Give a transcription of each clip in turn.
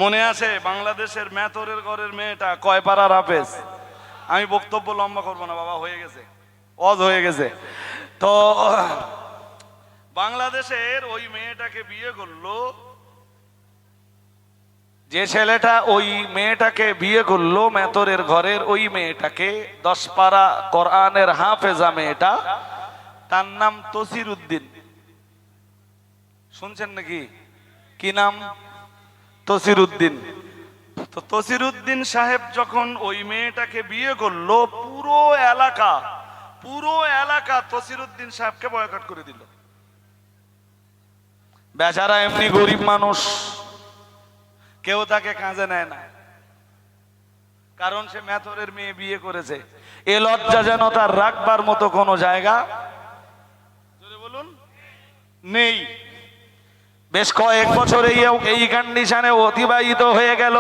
মনে আছে বাংলাদেশের মেথরের ঘরের মেয়েটা কয় পাড়ার হাফেজ? আমি বক্তব্য লম্বা করবো না বাবা, হয়ে গেছে, অজ হয়ে গেছে। তো বাংলাদেশের ওই মেয়েটাকে বিয়ে করলো, যে ছেলেটা ওই মেয়েটাকে বিয়ে করলো মেথরের ঘরের ওই মেয়েটাকে, 10 পারা কোরআনের হাফেজা মেয়েটা, তার নাম তসির উদ্দিন। শুনছেন নাকি? কি নাম? তসির উদ্দিন। তো তসির উদ্দিন সাহেব যখন ওই মেয়েটাকে বিয়ে করলো, পুরো এলাকা তসির উদ্দিন সাহেবকে বয়কট করে দিল। বেচারা এমনি গরিব মানুষ, কেউ তাকে কাজে নেয় না, কারণ সে মেথরের মেয়ে বিয়ে করেছে। এ লজ্জা যেন তার রাখবার মতো কোনো জায়গা বলুন নেই। বেশ কয়েক বছর এই কন্ডিশনে অতিবাহিত হয়ে গেল।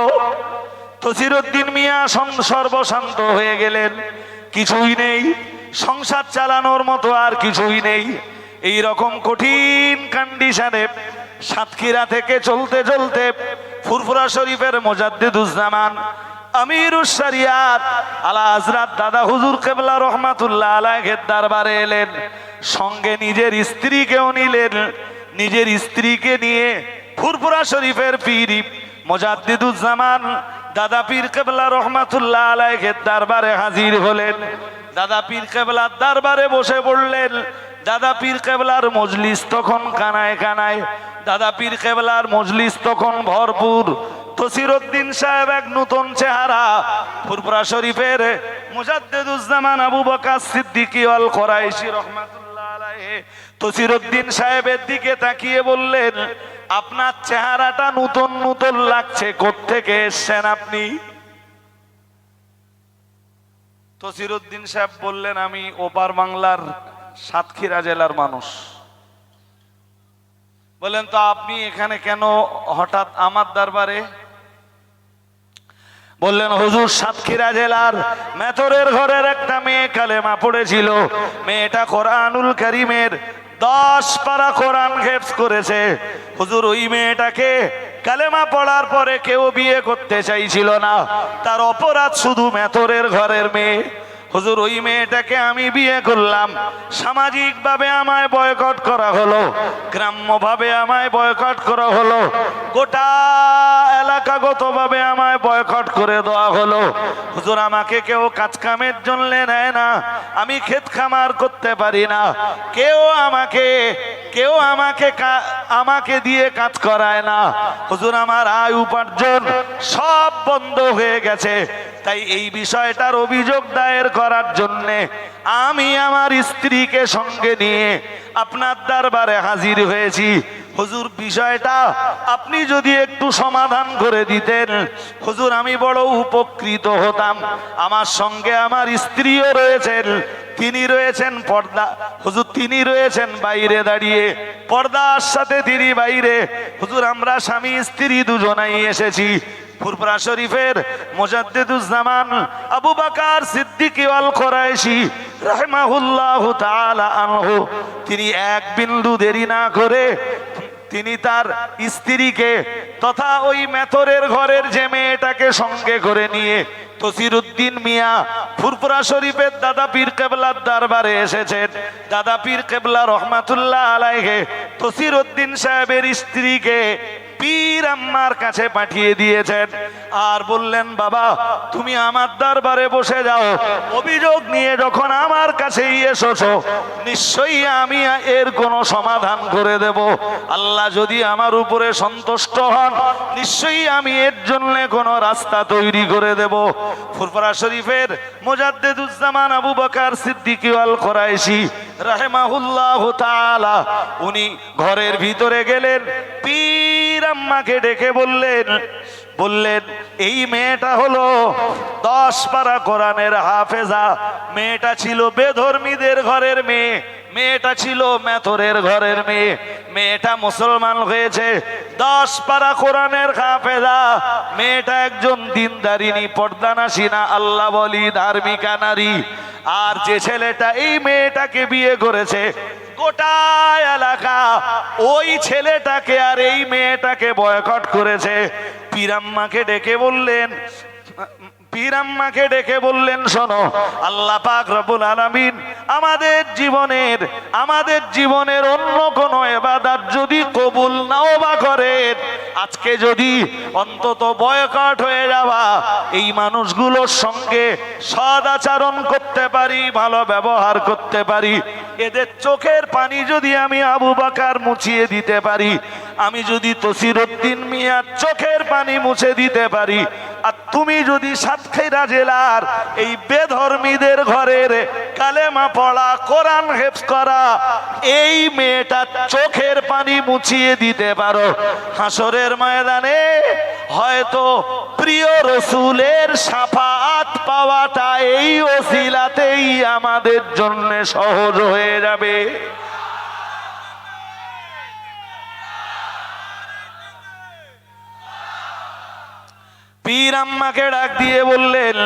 তসির উদ্দিন মিয়া সর্বশান্ত হয়ে গেলেন, কিছুই নেই, সংসার চালানোর মতো আর কিছুই নেই। এই রকম কঠিন কন্ডিশনে সাতক্ষীরা থেকে চলতে চলতে ফুরফুরা শরীফের মুজাদ্দিদুজ্জামান আমিরুশ শরিয়াত আলা হযরত দাদা হুজুর কিবলা রহমাতুল্লাহ আলাইহির দরবারে এলেন। সঙ্গে নিজের স্ত্রীকেও নিলেন। নিজের স্ত্রীকে নিয়ে ফুরফুরা শরীফের পীর মুজাদ্দিদুজ্জামান দাদা পীর কিবলা রহমাতুল্লাহ আলাইহির দরবারে হাজির হলেন। দাদা পীর কিবলার দরবারে বসে পড়লেন। দাদা পীর কিবলার মজলিস তখন কানায় কানায়, দাদা পীর কিবলার মজলিস তখন ভরপুর। তসির উদ্দিন সাহেব এক নতুন চেহারা, ফুরফুরা শরীফের মুজাদ্দিদুজ্জামান আবু বকর সিদ্দিকী আল কুরাইশি রহমাতুল্লাহ আলাইহি তসির উদ্দিন সাহেবের দিকে তাকিয়ে বললেন, আপনার চেহারাটা নতুন নতুন লাগছে, কোত্থেকে এসেছেন আপনি? তসির উদ্দিন সাহেব বললেন, আমি ওপার বাংলার সাতক্ষীরা জেলার মানুষ। বলেন, তো আপনি এখানে কেন হঠাৎ আমার দরবারে? বললেন, হুজুর, সাতক্ষীরা জেলার মেথরের ঘরের একটা মেয়ে কালেমা পড়েছিল। মেয়েটা কোরআনুল কারীমের 10 পারা কোরআন হেফজ করেছে। হুজুর, ওই মেয়েটাকে কালেমা পড়ার পরে কেউ বিয়ে করতে চাইছিল না। তার অপরাধ শুধু মেথরের ঘরের মেয়ে। হুজুর, ওই মেয়েটাকে আমি বিয়ে করলাম, সামাজিক ভাবে আমায় বয়কট করা হলো, গ্রাম্য ভাবে আমায় বয়কট করা হলো, গোটা এলাকাগত ভাবে আমায় বয়কট করে দেওয়া হলো। হুজুর, আমাকে কেউ কাজ কামের জন্য নেয় না, আমি ক্ষেত খামার করতে পারি না, কেউ আমাকে দিয়ে কাজ করায় না। হুজুর, আমার আয় উপার্জন সব বন্ধ হয়ে গেছে। তাই এই বিষয়টার অভিযোগ দায়ের করার জন্যে আমি আমার স্ত্রীকে সঙ্গে নিয়ে আপনার দরবারে হাজির হয়েছি। হুজুর, বিষয়টা আপনি যদি একটু সমাধান করে দিতেন, হুজুর, আমি বড় উপকৃত হতাম। আমার সঙ্গে আমার স্ত্রীও রয়েছেন, তিনি রয়েছেন পর্দা, হুজুর, তিনি রয়েছেন বাইরে দাঁড়িয়ে, পর্দার সাথে তিনি বাইরে। হুজুর, আমরা স্বামী স্ত্রী দুজনাই এসেছি ফুরফুরা শরীফের মুজাদ্দিদুজ্জামান আবু বকর সিদ্দিকী আল কুরাইশি রাহিমাহুল্লাহু তাআলা আনহু, তিনি এক বিন্দু দেরি না করে তিনি তার স্ত্রীকে তথা ওই মেথরের ঘরের যে মেয়েটাকে সঙ্গে করে নিয়ে তসির উদ্দিন মিয়া ফুরফুরা শরীফের দাদা পীর কিবলার দরবারে এসেছেন। দাদা পীর কিবলা রহমাতুল্লাহ আলাইহি তসির উদ্দিন সাহেবের স্ত্রীকে পীর আম্মার কাছে পাঠিয়ে দিয়েছেন আর বললেন, বাবা, তুমি আমার দরবারে বসে যাও, অভিযোগ নিয়ে যখন আমার কাছেই এসেছো, নিশ্চয়ই আমি এর কোনো সমাধান করে দেব। আল্লাহ যদি আমার উপরে সন্তুষ্ট হন, নিশ্চয়ই আমি এর জন্য কোনো রাস্তা তৈরি করে দেব। ফুরফুরা শরীফের মুজাদ্দিদুজ্জামান আবু বকর সিদ্দিকী আল কুরাইশি রাহিমাহুল্লাহু তাআলা উনি ঘরের ভিতরে গেলেন, পীর আম্মাকে ডেকে বললেন, এই মেয়েটা হলো 10 পারা কোরআনের হাফেজা। মেয়েটা ছিল বেধর্মীদের ঘরের মেয়ে, মেয়েটা ছিল মেথরের ঘরের মেয়ে, মেয়েটা মুসলমান হয়েছে, 10 পারা কোরআনের হাফেজা। মেয়েটা একজন দিনদারিনী, পর্দানাসীনা, আল্লাহ বলি ধার্মিকা নারী। আর যে ছেলেটা এই মেয়েটাকে বিয়ে করেছে, গোটা এলাকা ওই ছেলেটাকে আর এই মেয়েটাকে বয়কট করেছে। পীরাম্মাকে ডেকে বললেন শোনো, আল্লাহ পাক রব্বুল আলামিন আমাদের জীবনের অন্য কোনো ইবাদত যদি কবুল নাও বা করেন, আজকে যদি অন্তত বয়কট হয়ে যাওয়া এই মানুষগুলোর সঙ্গে সদাচরণ করতে পারি, ভালো ব্যবহার করতে পারি, এদের চোখের পানি যদি আমি আবু বকর মুছিয়ে দিতে পারি, আমি যদি তসিরউদ্দিন মিয়ার চোখের পানি মুছে দিতে পারি, আর তুমি যদি সাতক্ষীরা জেলার এই বেধর্মীদের ঘরের কালেমা পড়া, কোরআন হেফজ করা এই মেয়েটার চোখের পানি মুছিয়ে দিতে পারো, হাসরের ময়দানে হয়তো প্রিয় রসুলের শাফাআত পাওয়াটা এই ওসিলাতেই আমাদের জন্য সহজ হয়ে যাবে। পীর আম্মাকে ডাক দিয়ে বললেন,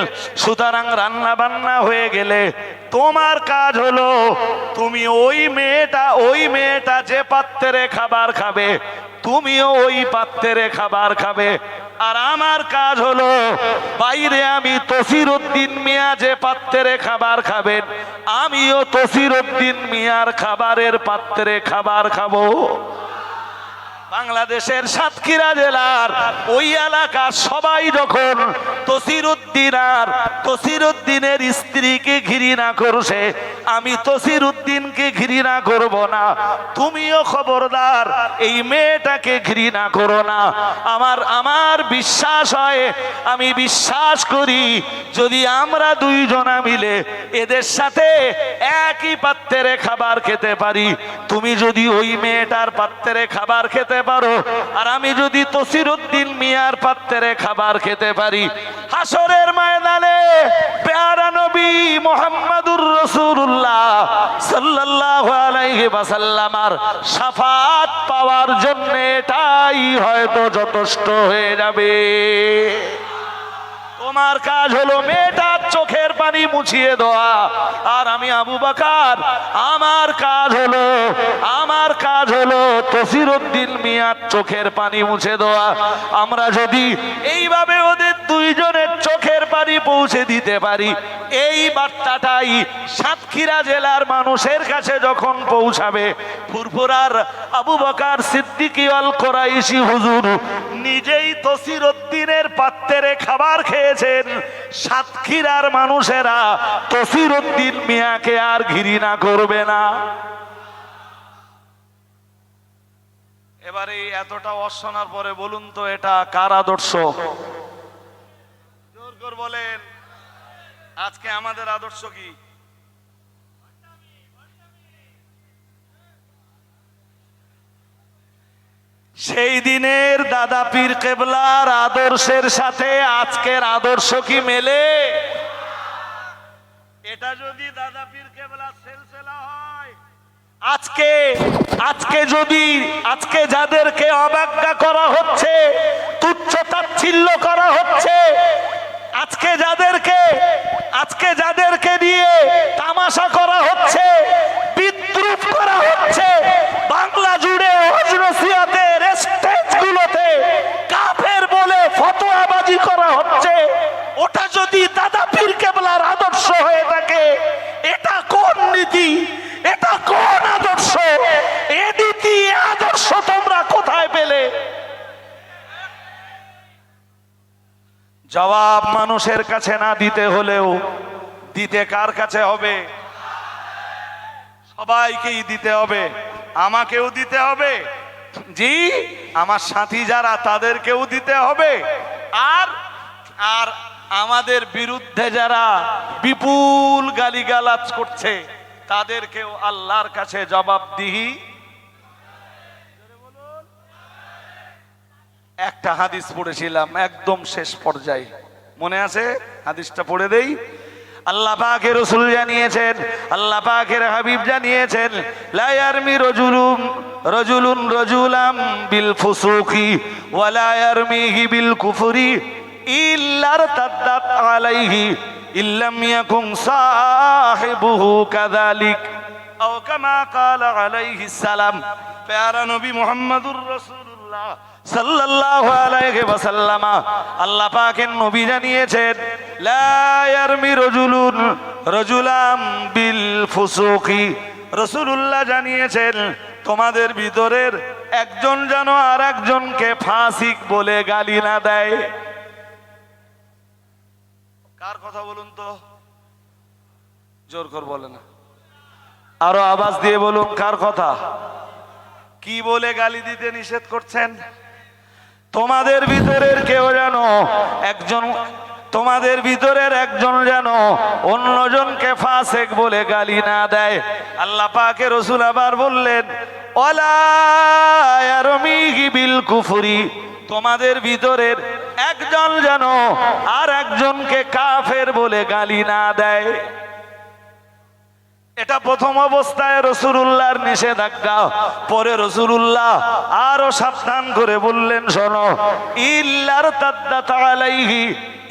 সুতরাং রান্না বান্না হয়ে গেলে তোমার কাজ হলো, তুমি ওই মেয়েটা যে পাত্রে খাবার খাবে তুমিও ওই পাত্রে খাবার খাবে, আর আমার কাজ হলো বাইরে আমি তসিরউদ্দিন মিয়া যে পাত্রে খাবার খাবেন আমিও তসিরউদ্দিন মিয়ার খাবারের পাত্রে খাবার খাবো। বাংলাদেশের সাতক্ষীরা জেলার ওই এলাকার সবাই যখন তসিরউদ্দিনের স্ত্রীকে ঘৃণা করছে, আমি তসিরউদ্দিনকে ঘৃণা করব না, তুমিও খবরদার এই মেয়েটাকে ঘৃণা করো না। আমার বিশ্বাস হয়, আমি বিশ্বাস করি যদি আমরা দুইজনা মিলে এদের সাথে একই পাত্রে খাবার খেতে পারি, তুমি যদি ওই মেয়েটার পাত্রে খাবার খেতে পারো আর আমি যদি তসিরউদ্দিন মিয়ার পাত্রে খাবার খেতে পারি, হাসরের ময়দানে প্যারা নবী মুহাম্মদুর রাসূলুল্লাহ সাল্লাল্লাহু আলাইহি ওয়াসাল্লামের শাফাআত পাওয়ার জন্য এটাই হয়তো যথেষ্ট হয়ে যাবে। তোমার কাজ হলো মেয়েটার চোখের পানি মুছিয়ে দেওয়া, আর আমি আবু বকর আমার কাজ হলো তসিরউদ্দিন মিয়ার চোখের পানি মুছে দেওয়া। আমরা যদি এইভাবে ওদের দুইজনের চোখের পানি পৌঁছে দিতে পারি, এই বার্তাটাই সাতক্ষীরা জেলার মানুষের কাছে যখন পৌঁছাবে, ফুরফুরার আবু বকর সিদ্দিক আল কুরাইশি হুজুর নিজেই তসিরউদ্দিনের পাত্রে খাবার খেয়েছেন, সাতক্ষীরার মানুষেরা তসিরউদ্দিন মিয়াকে আর ঘৃণা করবে না। এবারে এতটা অশোনার পরে বলুন তো এটা কার আদর্শ? জোর করে বলেন, আজকে আমাদের আদর্শ কি? সেই দিনের দাদা পীর কেবলার আদর্শের সাথে আজকের আদর্শ কি মেলে? এটা যদি দাদা পীর কেবলার সিলসিলা হয়, আজকে যাদেরকে অবজ্ঞা করা হচ্ছে, তুচ্ছ তাচ্ছিল্য করা হচ্ছে, আজকে যাদেরকে দিয়ে তামাশা করা হচ্ছে, বিদ্রুপ করা হচ্ছে, বাংলা জুড়ে ওয়াজ নসিহতের স্টেজগুলোতে কাফের বলে ফতোয়াবাজি করা হচ্ছে, ওটা যদি দাদা পীর কেবলার আদর্শ হয়ে থাকে, এটা কোন নীতি? এটা কোন আদর্শ? এ নীতি, আদর্শ তোমরা কোথায় পেলে? জবাব মানুষের কাছে না দিতে হলেও দিতে কার কাছে হবে? সবাইকেই দিতে হবে, আমাকেও দিতে হবে, জি আমার সাথী যারা তাদেরকেও দিতে হবে, আর আমাদের বিরুদ্ধে যারা বিপুল গালিগালাজ করছে তাদেরকেও আল্লাহর কাছে জবাবদিহি। একটা হাদিস পড়েছিলাম একদম শেষ পর্যায়ে, মনে আছে? হাদিসটা পড়ে দেই। আল্লাহ পাকের রাসূল জানিয়েছেন, আল্লাহ পাকের হাবিব জানিয়েছেন, লা ইয়ারমি রাজুলুন রাজুলাম বিল ফুসুকি ওয়া লা ইয়ারমিহি বিল কুফরি ইল্লা তাদ্দাত আলাইহি ইল্লাম ইয়াকুন সাহিবুহু কাযালিক আও কামা ক্বালা আলাইহিস সালাম। প্যারা নবী মুহাম্মদুর রাসূলুল্লাহ সাল্লাল্লাহু আলাইহি ওয়াসাল্লাম, আল্লাহ পাকের নবী জানিয়েছেন, লা ইয়ারমি রাজুলুন রাজুলাম বিল ফুসুকি। রাসূলুল্লাহ জানিয়েছেন, তোমাদের ভিতরের একজন যেন আর একজনকে ফাসিক বলে গালি না দেয়। কার কথা বলুন তো? জোর করে বলে না, আরো আওয়াজ দিয়ে বলুন, কার কথা? কি বলে গালি দিতে নিষেধ করছেন? তোমাদের ভিতরের কেউ যেন একজন, তোমাদের ভিতরের একজন যেন অন্যজনকে ফাসিক বলে গালি না দেয়। আল্লাহ পাকের রাসূল আবার বললেন, ওয়ালা ইয়ারমিহি বিল কুফরি, তোমাদের ভিতরের একজন যেন আর একজনকে কাফের বলে গালি না দেয়। এটা প্রথম অবস্থায় রাসূলুল্লাহর নিষেধাজ্ঞা। পরে রাসূলুল্লাহ আরো সাবধান করে বললেন, শোনো, ইল্লার তাদ্দাত আলাইহি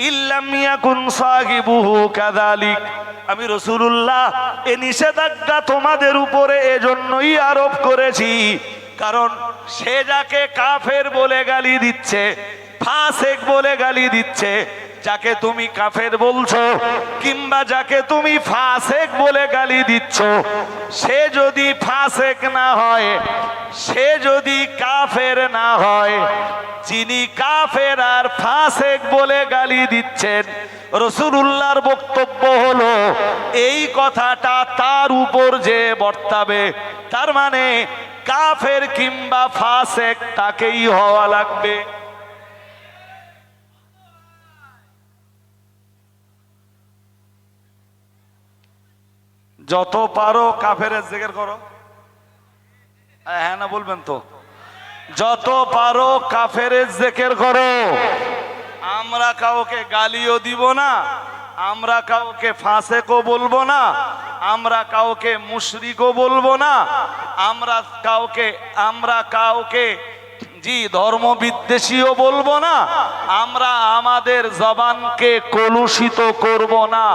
ইল্লাম ইয়াকুন সাহিবুহু কাযালিক। আমি রাসূলুল্লাহ এই নিষেধাজ্ঞা তোমাদের উপরে এজন্যই আরোপ করেছি, কারণ সে যাকে কাফের বলে গালি দিচ্ছে, ফাসিক বলে গালি দিচ্ছে, যাকে তুমি কাফের বলছো কিংবা যাকে তুমি ফাসিক বলে গালি দিচ্ছ, সে যদি ফাসিক না হয়, সে যদি কাফের না হয়, যিনি কাফের আর ফাসিক বলে গালি দিচ্ছেন, রাসূলুল্লাহর বক্তব্য হলো এই কথাটা তার উপর যে বর্তাবে, তার মানে কাফের কিংবা ফাসিক তাকেই হওয়া লাগবে। যত পারো কাফেরের জিকির করো। হ্যাঁ না বলবেন তো? যত পারো কাফেরের জিকির করো। আমরা কাউকে গালিও দিব না, আমরা কাউকে ফাসিকও বলবো না, আমরা কাউকে মুশরিকও বলবো না, আমরা কাউকে জি ধর্ম বিদ্বেষীও বলবো না, আমরা আমাদের জবানকে কলুষিত করব না,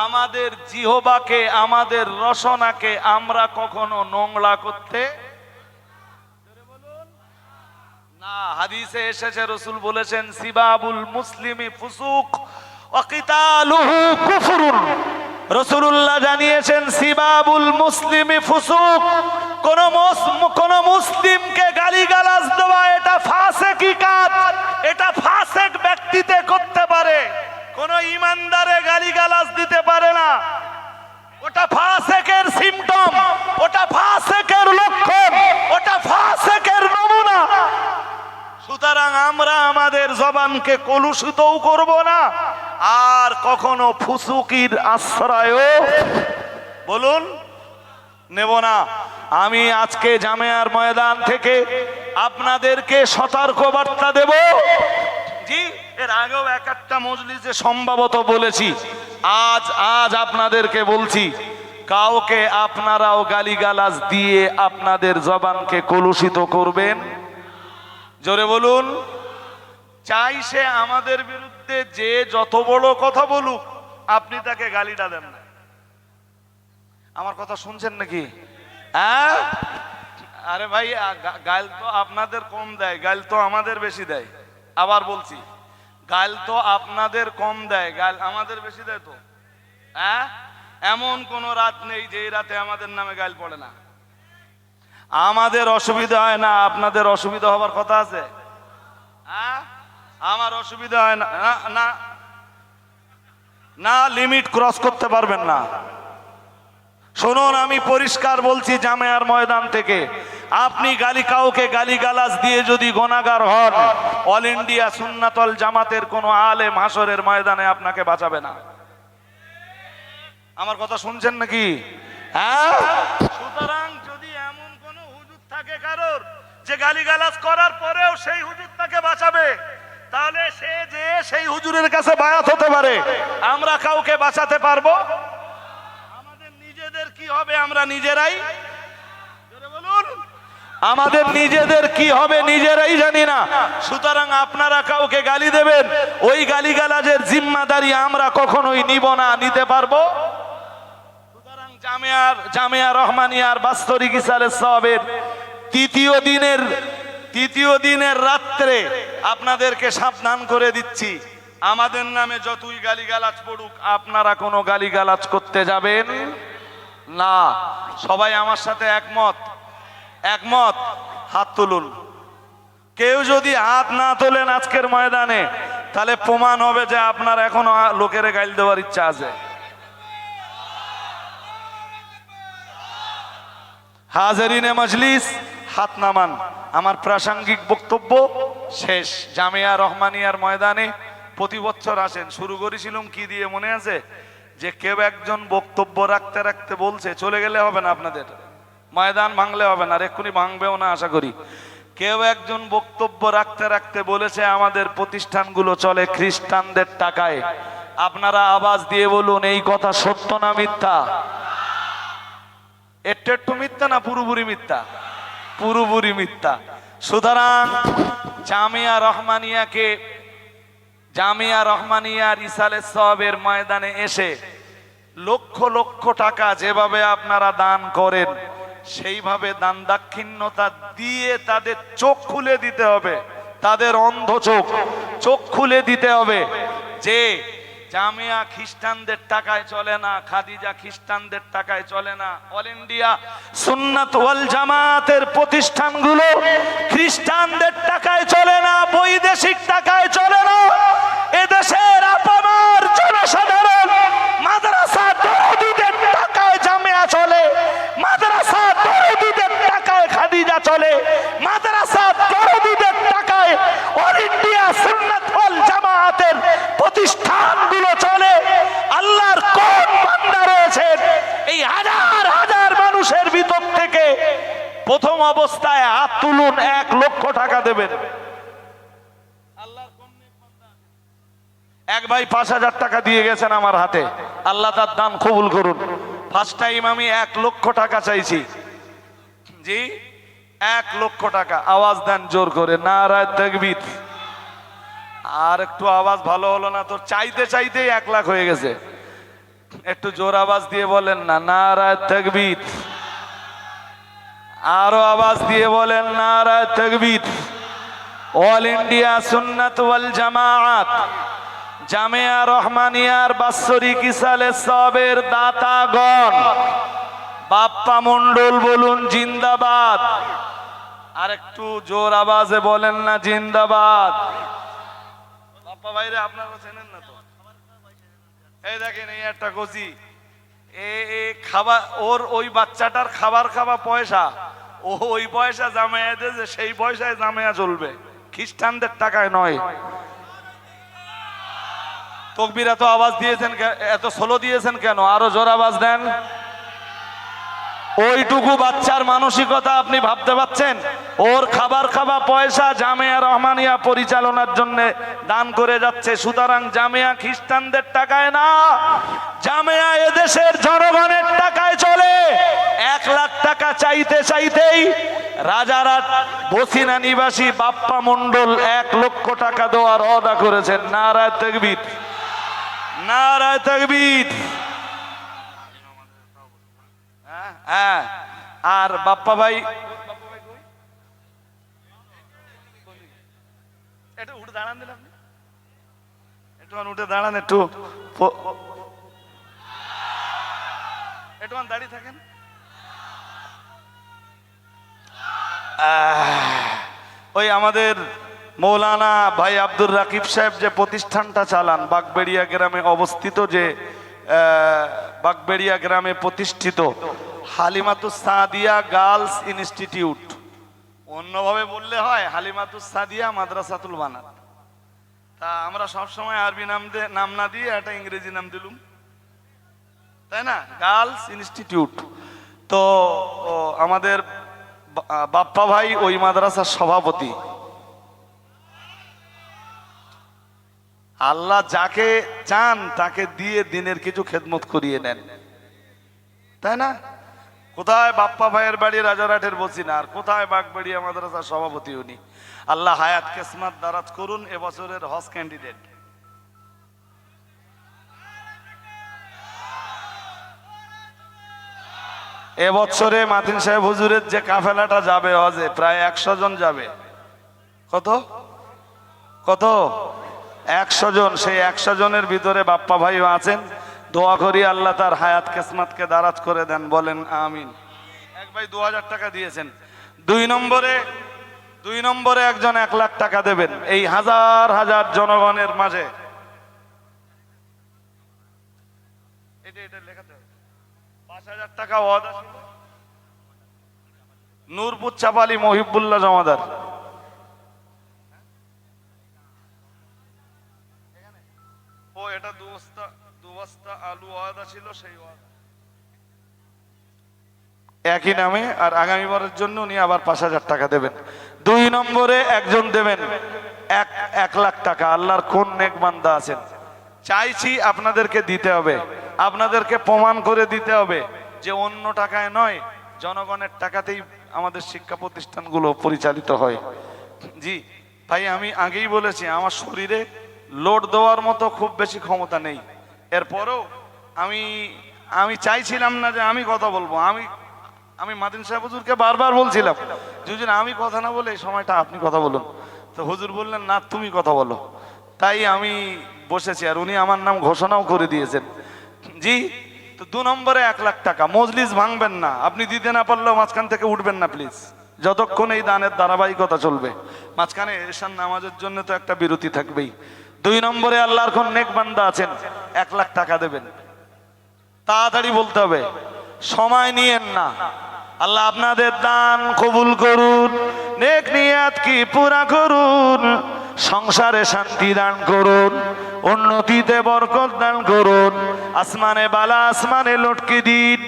আমাদের জিহ্বাকে, আমাদের রসনাকে আমরা কখনো নোংরা করতে না। হাদিসে এসেছে, রাসূল বলেছেন, সিবাবুল মুসলিমি ফুসুক ওয়া কিতালুহু কুফরুন। রাসূলুল্লাহ জানিয়েছেন, সিবাবুল মুসলিমি ফুসুক, কোন মুসলিমকে গালিগালাজ দেওয়া এটা ফাসিকি কাজ, এটা ফাসিক ব্যক্তিতে করতে পারে, কোন ইমানদারে গালিগালাজ দিতে পারে না। ওটা ফাসিকের সিম্পটম, ওটা ফাসিকের লক্ষণ, ওটা ফাসিকের নমুনা। সুতরাং আমরা আমাদের জবানকে কলুষিতও করব না, আর কখনো ফুসুকির আশ্রয়ও বলুন নেব না। আমি আজকে জামিয়ার ময়দান থেকে আপনাদেরকে সতর্ক বার্তা দেব। জি, এর আগেও এক একটা মজলিসে সম্ভবত বলেছি, আজ আপনাদেরকে বলছি, কাউকে আপনারাও গালিগালাজ দিয়ে আপনাদের জবানকে কলুষিত করবেন। জোরে বলুন। চাই সে আমাদের বিরুদ্ধে যে যত বড় কথা বলুক, আপনি তাকে গালিটা দেন না। আমার কথা শুনছেন নাকি? হ্যাঁ, আরে ভাই, গাল তো আপনাদের কম দেয়, গাল তো আমাদের বেশি দেয়। আবার বলছি, গাল তো আপনাদের কম দেয়, গাল আমাদের বেশি দেয়। তো হ্যাঁ, এমন কোন রাত নেই যে রাতে আমাদের নামে গাল পড়ে না। আমাদের অসুবিধা হয় না, আপনাদের অসুবিধা হবার কথা আছে? হ্যাঁ, আমার অসুবিধা হয় না, না না, লিমিট ক্রস করতে পারবেন না। শুনুন, আমি পরিষ্কার বলছি জামিয়ার ময়দান থেকে, আপনি কাউকে গালিগালাজ দিয়ে যদি গুনাহগার হন, অল ইন্ডিয়া সুন্নাতুল জামাতের কোন আলেম হাসরের ময়দানে আপনাকে বাঁচাবে না। আমার কথা শুনছেন নাকি? হ্যাঁ, সুতরাং যদি এমন কোন হুজুর থাকে কারোর যে গালিগালাজ করার পরেও সেই হুজুর তাকে বাঁচাবে, তাহলে সে যে সেই হুজুরের কাছে বায়াত হতে পারে, আমরা কাউকে বাঁচাতে পারবো? আমাদের নিজেদের কি হবে আমরা নিজেরাই, বলুন, আমাদের নিজেদের কি হবে নিজেরাই জানি না। সুতরাং আপনারা কাউকে গালি দেবেন, ওই গালিগালাজের জিম্মাদারি আমরা কখনোই নিব না, নিতে পারবো? সুতরাং জামিয়া রহমানিয়ার বাস্তরিক ইসালে সাহাবের তৃতীয় দিনের তৃতীয় দিনের রাত্রে আপনাদেরকে সাবধান করে দিচ্ছি, আমাদের নামে যতই গালিগালাজ পড়ুক আপনারা কোনো গালিগালাজ করতে যাবেন না। সবাই আমার সাথে একমত? একমত? হাত তুলুন। কেউ যদি হাত না তোলেন আজকের ময়দানে, তাহলে প্রমাণ হবে যে আপনার এখনো লোকের গাইল দেওয়ার ইচ্ছা আছে। হাজারিনে মজলিস, হাত নামান। আমার প্রাসঙ্গিক বক্তব্য শেষ। জামিয়া রহমানিয়ার ময়দানে প্রতি বছর আসেন। শুরু করেছিলাম কি দিয়ে মনে আছে? যে কেউ একজন বক্তব্য রাখতে রাখতে বলছে, চলে গেলে হবে না, আপনাদের ময়দান ভাঙলে হবে না, আর এক্ষুনি ভাঙবেও না আশা করি। কেউ একজন বক্তব্য রাখতে রাখতে বলেছে আমাদের প্রতিষ্ঠানগুলো চলে খ্রিস্টানদের টাকায়। আপনারা আওয়াজ দিয়ে বলুন এই কথা সত্য না মিথ্যা? একটু মিথ্যা না পুরোপুরি মিথ্যা? পুরোপুরি মিথ্যা। সুতরাং জামিয়া রহমানিয়ার ইসালে সওয়াবের ময়দানে এসে লক্ষ লক্ষ টাকা যেভাবে আপনারা দান করেন, সেইভাবে দান দাক্ষিণ্যতা দিয়ে তাদের চোখ খুলে দিতে হবে, তাদের অন্ধ চোখ খুলে দিতে হবে যে জামিয়া খ্রিস্টানদের টাকায় চলে না, খাদিজা খ্রিস্টানদের টাকায় চলে না, অল ইন্ডিয়া সুন্নাত ওয়াল জামাতের প্রতিষ্ঠানগুলো খ্রিস্টানদের টাকায় চলে না, বৈদেশিক টাকায় চলে না। এদেশের আপামার জনসাধারণ মাদ্রাসা দরদিদের টাকায় জামিয়া চলে, মাদ্রাসা দরদিদের টাকায় খাদিজা চলে, মাদ্রাসা দরদিদের টাকায় অল ইন্ডিয়া সুন্নাত ওয়াল জামাতের প্রতিষ্ঠানগুলো চলে। আল্লাহর কোন বান্দা রয়েছেন এই হাজার হাজার মানুষের ভিতর থেকে প্রথম অবস্থায় হাত তুলুন, 1 লক্ষ টাকা দেবেন। এক ভাই 5,000 টাকা দিয়ে গেছেন আমার হাতে, আল্লাহ তার দান কবুল করুন। ফার্স্ট টাইম আমি 1 লক্ষ টাকা চাইছি। জি, 1 লক্ষ টাকা। আওয়াজ দেন জোর করে, নারায়ে তাকবীর। আর একটু আওয়াজ ভালো হলো না তো? চাইতে চাইতেই 1 লাখ হয়ে গেছে। একটু জোর আওয়াজ দিয়ে বলেন না, নারায়ে তাকবীর। আরো আওয়াজ দিয়ে বলেন, নারায়ে তাকবীর। অল ইন্ডিয়া সুন্নাত ওয়াল জামাআত জামিয়া রহমানিয়ার বাৎসরিক ইসালে সওয়াবের দাতাগণ, বাপ্পা মন্ডল বলুন জিন্দাবাদ। আর একটু জোর আওয়াজে বলেন না জিন্দাবাদ। বাপ্পা ভাইরে আপনারা চেনেন না তো? এই দেখেন, এই একটা কচি, খাবার, ওই বাচ্চাটার খাবার খাওয়া পয়সা, ওই পয়সা জামায়া দিয়েছে, সেই পয়সায় জামায়া চলবে, খ্রিস্টানদের টাকায় নয়। তকবীর এত আওয়াজ দিয়েছেন, এত স্লো দিয়েছেন কেন? আরো জোর আওয়াজ দেন। ওইটুকু বাচ্চার মানসিকতা আপনি ভাবতে পাচ্ছেন? ওর খাবার খাওয়া পয়সা জামিয়া রহমানিয়া পরিচালনার জন্য দান করে যাচ্ছে। সুতরাং জামিয়া খ্রিস্টানদের টাকায় না, জামিয়া এদেশের জনগণের টাকায় চলে। 1 লাখ টাকা চাইতে চাইতেই রাজারহাট বসিনা নিবাসী বাপ্পা মন্ডল 1 লক্ষ টাকা দেওয়ার ওয়াদা করেছেন। নারায়ে তাকবীর, নারায়ে তাকবীর। হ্যাঁ, আর বাপ্পা ভাই একটু উঠে দাঁড়ান, দিন আপনি একটু উঠে দাঁড়ান, একটু দাঁড়িয়ে থাকেন। ওই আমাদের মৌলানা ভাই আব্দুর রাকিব সাহেব যে প্রতিষ্ঠানটা চালান বাগবেড়িয়া গ্রামে অবস্থিত, যে বাগবেড়িয়া গ্রামে প্রতিষ্ঠিত হালিমাতুস সাদিয়া গার্লস ইনস্টিটিউট, অন্যভাবে বললে হয় হালিমাতুস সাদিয়া মাদ্রাসাতুল বানাত। তা আমরা সবসময় আরবি নাম না দিয়ে একটা ইংরেজি নাম দিলুম, তাই না? Girls institute. তো আমাদের বাপ্পা ভাই ওই মাদ্রাসার সভাপতি। আল্লাহ যাকে চান তাকে দিয়ে দিনের কিছু খেদমত করিয়ে নেন, তাই না? কোথায় বাপ্পা ভাইয়ের বাড়ি রাজারহাটের বসিনা, আর কোথায় বাগবেড়িয়া মাদ্রাসার সভাপতি উনি। আল্লাহ হায়াত কিসমত দারাজ করুন। এবছরের হজ ক্যান্ডিডেট। এবছরে মাতিন সাহেব হুজুরের যে কাফেলাটা যাবে হজে, প্রায় 100 জন যাবে। কত কত 100 জন। সেই 100 জনের ভিতরে বাপ্পা ভাইও আছেন। দোয়া করি আল্লাহ তার হায়াত কিসমতকে দারাজ করে দেন, বলেন আমিন। এক ভাই 2000 টাকা দিয়েছেন। দুই নম্বরে একজন 1 লাখ টাকা দেবেন এই হাজার হাজার জনগণের মাঝে। এটা লেখাতে হবে 5000 টাকা ওয়াদা ছিল। নূরপুর চাপালি মহিবুল্লাহ জমাদার। ও এটা দু বস্তা আলু ওয়াদা ছিল, সেই ওয়াদা একই নামে। আর আগামীবারের জন্য উনি আবার 5000 টাকা দেবেন। 2 নম্বরে একজন দেবেন 1 লাখ টাকা। আল্লাহর কোন নেক বান্দা আছেন, চাইছি আপনাদেরকে দিতে হবে, আপনাদেরকে প্রমাণ করে দিতে হবে যে অন্য টাকায় নয়, জনগণের টাকাতেই আমাদের শিক্ষা প্রতিষ্ঠানগুলো পরিচালিত হয়। জি ভাই, আমি আগেই বলেছি আমার শরীরে লোড দেওয়ার মতো খুব বেশি ক্ষমতা নেই। এরপরেও আমি চাইছিলাম না যে আমি কথা বলবো। আমি মাদিন সাহেব হুজুরকে বারবার বলছিলাম যে হুজুর আমি কথা না বলে এই সময়টা আপনি কথা বলুন। তো হুজুর বললেন না, তুমি কথা বলো। তাই আমি বসেছি, আর উনি আমার নাম ঘোষণাও করে দিয়েছেন। জি, তো 2 নম্বরে 1 লাখ টাকা। মজলিস ভাঙবেন না, আপনি দিতে না পারলেও মাঝখান থেকে উঠবেন না প্লিজ, যতক্ষণ এই দানের ধারাবাহিকতা চলবে। মাঝখানে এশার নামাজের জন্য তো একটা বিরতি থাকবেই। 2 নম্বরে আল্লাহর কোন নেক বান্দা আছেন 1 লাখ টাকা দেবেন। তাড়াতাড়ি বলতে হবে, সময় নিয়েন না। আল্লাহ আপনাদের দান কবুল করুন, নেক নিয়াত কি পুরা করুন, সংসারে শান্তি দান করুন, উন্নতিতে বরকত দান করুন। আসমানে বালা আসমানে লটকে দিন,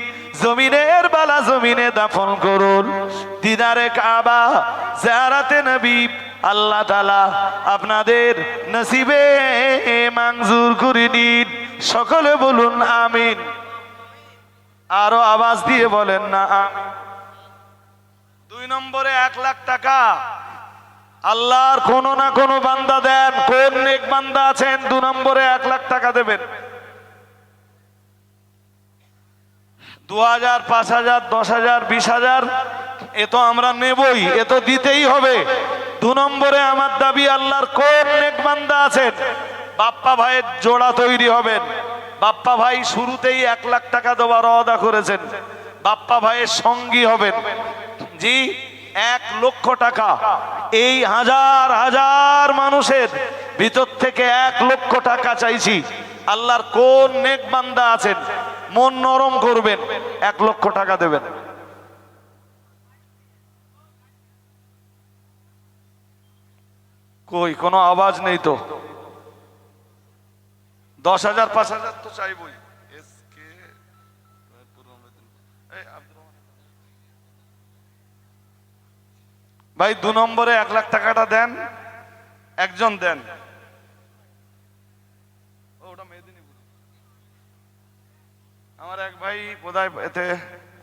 জমিনের বালা জমিনে দাফন করুন। দিদারে কাবা জিয়ারতে নবী আল্লাহ তাআলা আপনাদের নসিবে মঞ্জুর করে দিন। সকলে বলুন আমিন। আরো আওয়াজ দিয়ে বলেন না আমিন। 2 নম্বরে 1 লাখ টাকা আল্লাহর কোন না কোন বান্দা দেন। কোন নেক বান্দা আছেন 2 নম্বরে 1 লাখ টাকা দেবেন? 2000, 5000, 10000, 20000 এ তো আমরা নেবই, এ তো দিতেই হবে। 2 নম্বরে আমার দাবি, আল্লাহর কোন নেক বান্দা আছেন বাপ্পা ভাইয়ের জোড়া তৈরি হবেন। বাপ্পা ভাই শুরুতেই 1 লাখ টাকা দেওয়ার ওয়াদা করেছেন, বাপ্পা ভাইয়ের সঙ্গী হবেন। জি, 1 লক্ষ টাকা। এই হাজার হাজার মানুষের ভিতর থেকে 1 লক্ষ টাকা চাইছি। আল্লাহর কোন নেক বান্দা আছেন মন নরম করবেন, 1 লক্ষ টাকা দেবেন? কই কোনো আওয়াজ নেই তো। 10,000, 5,000 তো চাইবই। ভাই 2 নম্বরে 1 লাখ টাকাটা দেন, একজন দেন। ওটা মেদিনীপুর। আমার এক ভাই বোধহয় এতে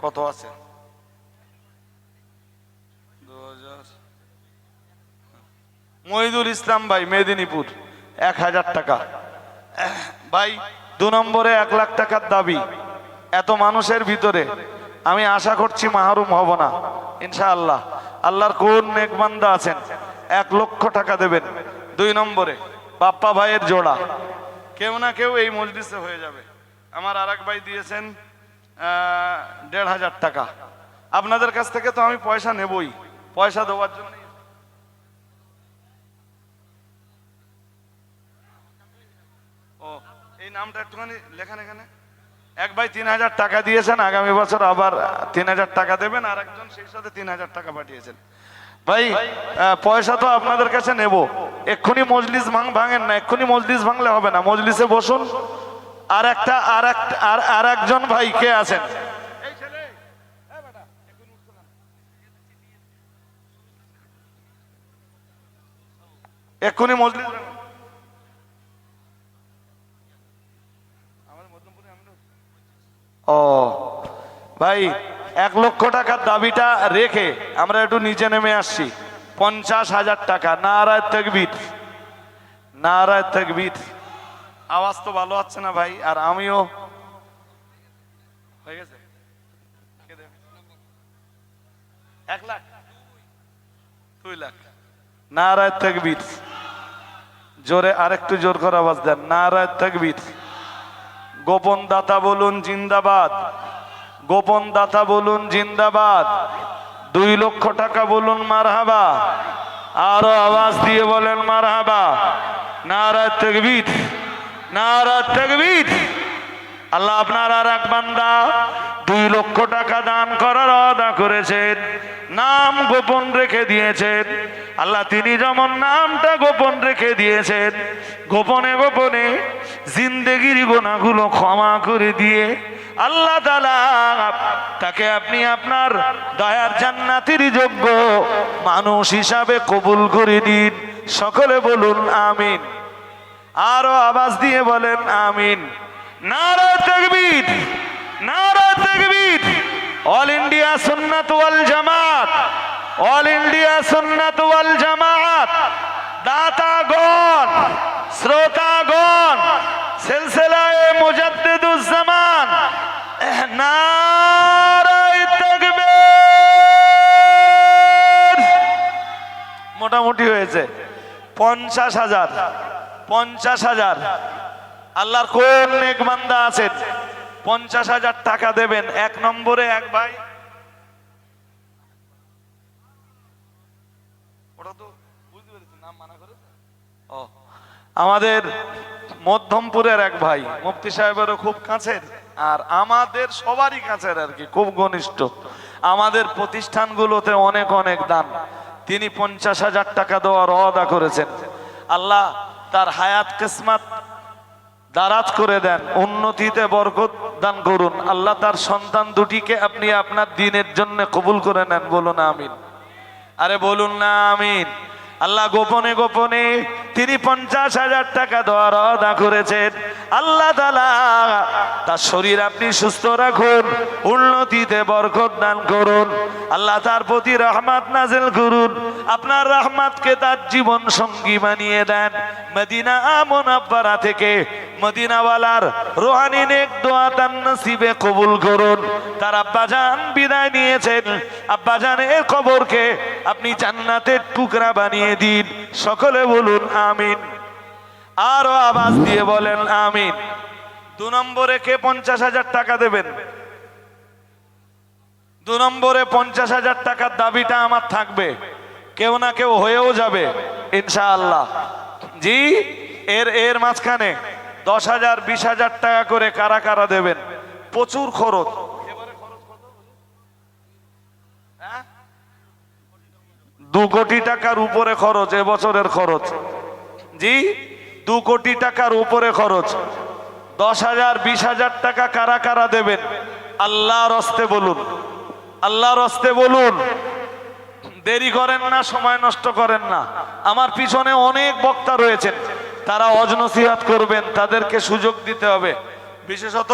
কত আছে 2000। মহিদুল ইসলাম ভাই মেদিনীপুর 1000 টাকা। ভাই 2 নম্বরে 1 লাখ টাকার দাবি। এত মানুষের ভিতরে আমি আশা করছি মাহরুম হব না ইনশাআল্লাহ। আল্লাহর কোন নেক বান্দা আছেন 1 লক্ষ টাকা দেবেন? 2 নম্বরে বাপ্পা ভাইয়ের জোড়া। কেউ না কেউ এই মজলিসে হয়ে যাবে। আমার আরেক ভাই দিয়েছেন 1500 টাকা। আপনাদের কাছ থেকে তো আমি পয়সা নেবই, পয়সা দেওয়ার জন্য। ও এই নামটা একটুখানি লেখান এখানে। এক ভাই 3000 টাকা দিয়েছেন, আগামী বছর আবার 3000 টাকা দেবেন। আর একজন সেই সাথে 3000 টাকা পাঠিয়েছেন। ভাই পয়সা তো আপনাদের কাছে নেব, এক্ষুনি মজলিস ভাঙেন না, এক্ষুনি মজলিস ভাঙলে হবে না, মজলিসে বসুন। আর একজন ভাই কে আছেন? এক্ষুনি মজলিস। ও ভাই 1 লক্ষ টাকার দাবিটা রেখে আমরা একটু নিচে নেমে আসছি। 50,000 টাকা। নারায়ে তাকবীর, নারায়ে তাকবীর। আওয়াজ তো ভালো হচ্ছে না ভাই। আর আমিও হয়ে গেছে 1 লাখ 2 লাখ নারায়ে তাকবীর। জোরে আরেকটু জোর করে আওয়াজ দেন, নারায়ে তাকবীর। গোপন দাতা বলুন জিন্দাবাদ, গোপন দাতা বলুন জিন্দাবাদ। 2 লক্ষ টাকা বলুন মারহাবা, আরো আওয়াজ দিয়ে বলেন মারহাবা। নারায়ে তাকবীর, নারায়ে তাকবীর। আল্লাহ আপনার আর এক বান্দা 2 লক্ষ টাকা দান করার ওয়াদা করেছেন, নাম গোপন রেখে দিয়েছেন। আল্লাহ তিনি যেমন নামটা গোপন রেখে দিয়েছেন, গোপনে গোপনে জিন্দেগির গুনাহগুলো ক্ষমা করে দিয়ে আল্লাহ তাআলা তাকে আপনি আপনার দয়ার জান্নাতের যোগ্য মানুষ হিসাবে কবুল করে দিন। সকলে বলুন আমিন, আরো আওয়াজ দিয়ে বলেন আমিন। নারায়ে তাকবীর, নারায়ে তাকবীর। অল ইন্ডিয়া সুন্নাত ওয়াল জামাত, অল ইন্ডিয়া সুন্নাত ওয়াল জামাত, দাতাগণ, শ্রোতাগণ, সিলসিলায়ে মুজাদ্দিদুজ জামান, নারায়ে তাকবীর। মোটামুটি হয়েছে 50,000, 50,000। আল্লাহর কোন নেক বান্দা আছেন 50,000 টাকা দেবেন? 1 নম্বরে এক ভাই, ওটা তো বুঝতে পেরেছি, নাম মানা করে। আমাদের মধ্যমপুরের এক ভাই, মুফতি সাহেবেরও খুব কাছের, আর আমাদের সবারই কাছের আর কি, খুব ঘনিষ্ঠ। আমাদের প্রতিষ্ঠানগুলোতে অনেক অনেক দান। তিনি 50,000 টাকা দেওয়ার ওয়াদা করেছেন। আল্লাহ তার হায়াত কিসমত দারাজ করে দেন, উন্নতিতে বরকত দান করুন। আল্লাহ তার সন্তান দুটিকে আপনি আপনার দ্বীনের জন্য কবুল করে নেন। বলুন আমিন, আরে বলুন না আমিন। আল্লাহ গোপনে গোপনে তিনি 50,000 টাকা দেওয়ার ওয়াদা করেছেন। আল্লাহ তাআলা তার শরীর আপনি সুস্থ রাখুন, উন্নতিতে বরকত দান করুন। আল্লাহ তার প্রতি রহমত নাজিল করুন, আপনার রহমতকে তার জীবন সঙ্গী বানিয়ে দেন। মদিনা মুনাওয়ারা থেকে মদিনাওয়ালার রুহানি নেক দোয়া তার নসিবে কবুল করুন। তার আব্বাজান বিদায় নিয়েছেন, আব্বাজানের কবরকে আপনি জান্নাতের টুকরা বানিয়ে দিন। সকলে বলুন আমিন, আরো আওয়াজ দিয়ে বলেন আমিন। 2 নম্বরে কে 50,000 টাকা দেবেন? 2 নম্বরে 50,000 টাকার দাবিটা আমার থাকবে, কেউ না কেউ হয়েও যাবে ইনশাআল্লাহ। জি, এর মাঝখানে 10,000 20,000 টাকা করে কারা কারা দেবেন? প্রচুর খরচ। 2 কোটি টাকার উপরে খরচ এবছরের খরচ। জি, 2 কোটি টাকার উপরে খরচ। 10,000 20,000 টাকা কারা কারা দেবেন? আল্লাহর হস্তে বলুন, আল্লাহর হস্তে বলুন। দেরি করেন না, সময় নষ্ট করেন না। আমার পিছনে অনেক বক্তা রয়েছেন, তারা ওয়াজ নসিহত করবেন, তাদেরকে সুযোগ দিতে হবে। বিশেষত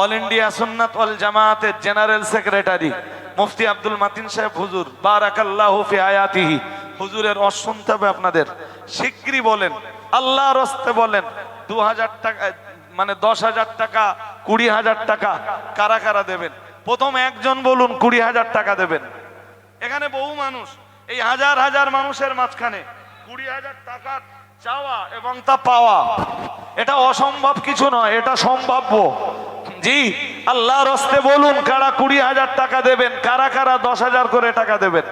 অল ইন্ডিয়া সুন্নাত ওয়াল জামাতের জেনারেল সেক্রেটারি মুফতি আব্দুল মাতিন সাহেব হুজুর, বারাকাল্লাহু ফি হায়াতিহি, হুজুরের ওয়াজ শুনতে হবে আপনাদের। শিগগিরই বলেন, আল্লাহর হস্তে বলেন। 2,000 টাকা মানে 10,000 টাকা, 20,000 টাকা কারা কারা দেবেন? প্রথম একজন বলুন 20,000 টাকা দেবেন। এখানে বহু মানুষ, এই হাজার হাজার মানুষের মাঝখানে 20,000 টাকা চাওয়া এবং তা পাওয়া, এটা অসম্ভব কিছু নয়, এটা সম্ভাব্য। জি, আল্লাহর হস্তে বলুন কারা 20,000 টাকা দেবেন, কারা কারা 10,000 করে টাকা দেবেন?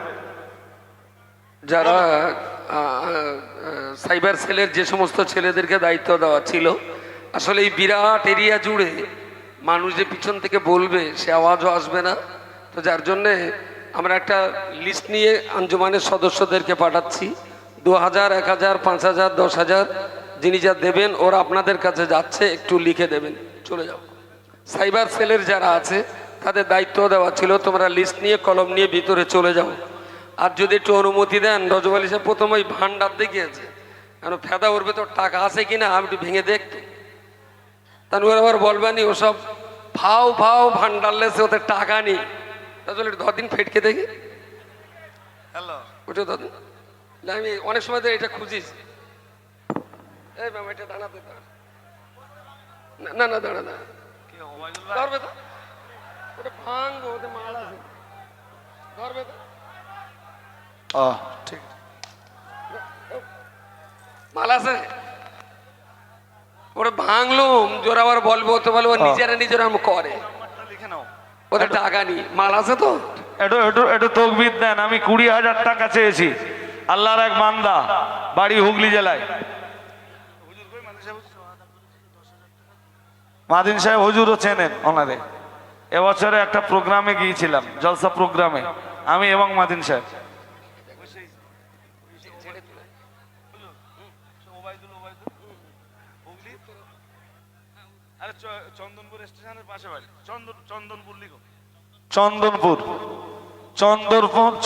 যারা সাইবার সেলের যে সমস্ত ছেলেদেরকে দায়িত্ব দেওয়া ছিল, আসলে এই বিরাট এরিয়া জুড়ে মানুষ যে পিছন থেকে বলবে সে আওয়াজও আসবে না, তো যার জন্যে আমরা একটা লিস্ট নিয়ে আঞ্জুমানের সদস্যদেরকে পাঠাচ্ছি। 2,000 1,000 5,000 10,000 যিনি যা দেবেন ওরা আপনাদের কাছে যাচ্ছে, একটু লিখে দেবেন, চলে যাও। সাইবার সেলের যারা আছে তাদের দায়িত্ব দেওয়া ছিল, তোমরা লিস্ট নিয়ে কলম নিয়ে ভিতরে চলে যাও। আর যদি একটু অনুমতি দেন, রজব আলী সাহেব প্রথম ওই ভান্ডার দেখিয়েছে, কারণ ফেদা ওর ভেতর টাকা আছে কিনা আমি একটু ভেঙে দেখতো, তারপর আবার বলবানি ওসব ফাও ফাও ভান্ডার লেসে ওদের টাকা নেই। তাহলে 10 দিন ফেটকে দেখি, হ্যালো ওটা 10 দিন। আমি অনেক সময় তো এটা খুঁজিস, এই ম্যাম এটা দাঁড়াতে না, দাঁড়া না, ধরবে তো ওটা ভাঙবো, ওতে মাল আছে, ধরবে তো। ঠিক মাল আছে ওরা ভাঙলুম জোর আবার বলবো তো বলবো নিজেরা করে লিখে নাও। ওদের টাকা নি মাল আছে তো একটু তকবির দেন। আমি 20,000 টাকা চেয়েছি। আল্লাহর এক বান্দা, বাড়ি হুগলি জেলায়। মাদিন সাহেব হুজুরও চেনেন ওনারে। এবছরে একটা প্রোগ্রামে গিয়েছিলাম, জলসা প্রোগ্রামে, আমি এবং মাদিন সাহেব। চন্দনপুর স্টেশনের পাশে বাড়ি।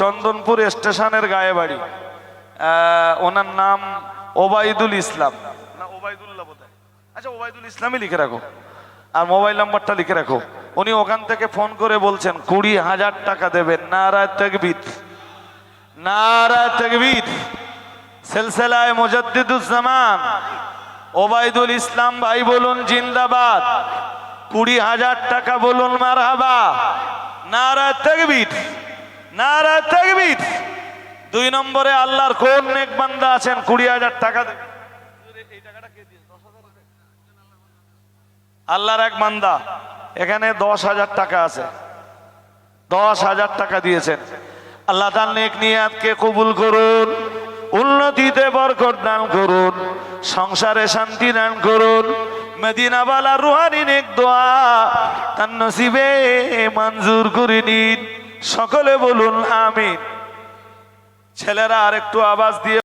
চন্দনপুর স্টেশনের গায়ে বাড়ি। ওনার নাম ওবায়দুল ইসলাম না ওবায়দুল্লাহ বোধহয়। আচ্ছা, ওবায়দুল ইসলামই লিখে রাখো, আর মোবাইল নাম্বারটা লিখে রাখো। উনি ওখান থেকে ফোন করে বলছেন 20,000 টাকা দেবেন। নারায়ে তাকবীর, নারায়ে তাকবীর। সিলসিলায়ে মুজাদ্দিদুজ জামান ওবায়দুল ইসলাম ভাই বলুন জিন্দাবাদ। 20,000 টাকা বলুন মারহাবা। নারায়ে তাকবীর, নারায়ে তাকবীর। 2 নম্বরে আল্লাহর কোন নেক বান্দা আছেন 20,000 টাকা দেবেন? আল্লাহর এক বান্দা এখানে 10,000 টাকা আছে, 10,000 টাকা দিয়েছেন। আল্লাহ তার নেক নিয়াতকে কবুল করুন, উন্নতিতে বরকত দান করুন, সংসারে শান্তি দান করুন। মদিনাওয়ালা রুহানি নেক দোয়া তার নসিবে মঞ্জুর করে নিন। সকলে বলুন আমিন। ছেলেরা আরেকটু আওয়াজ দিয়ে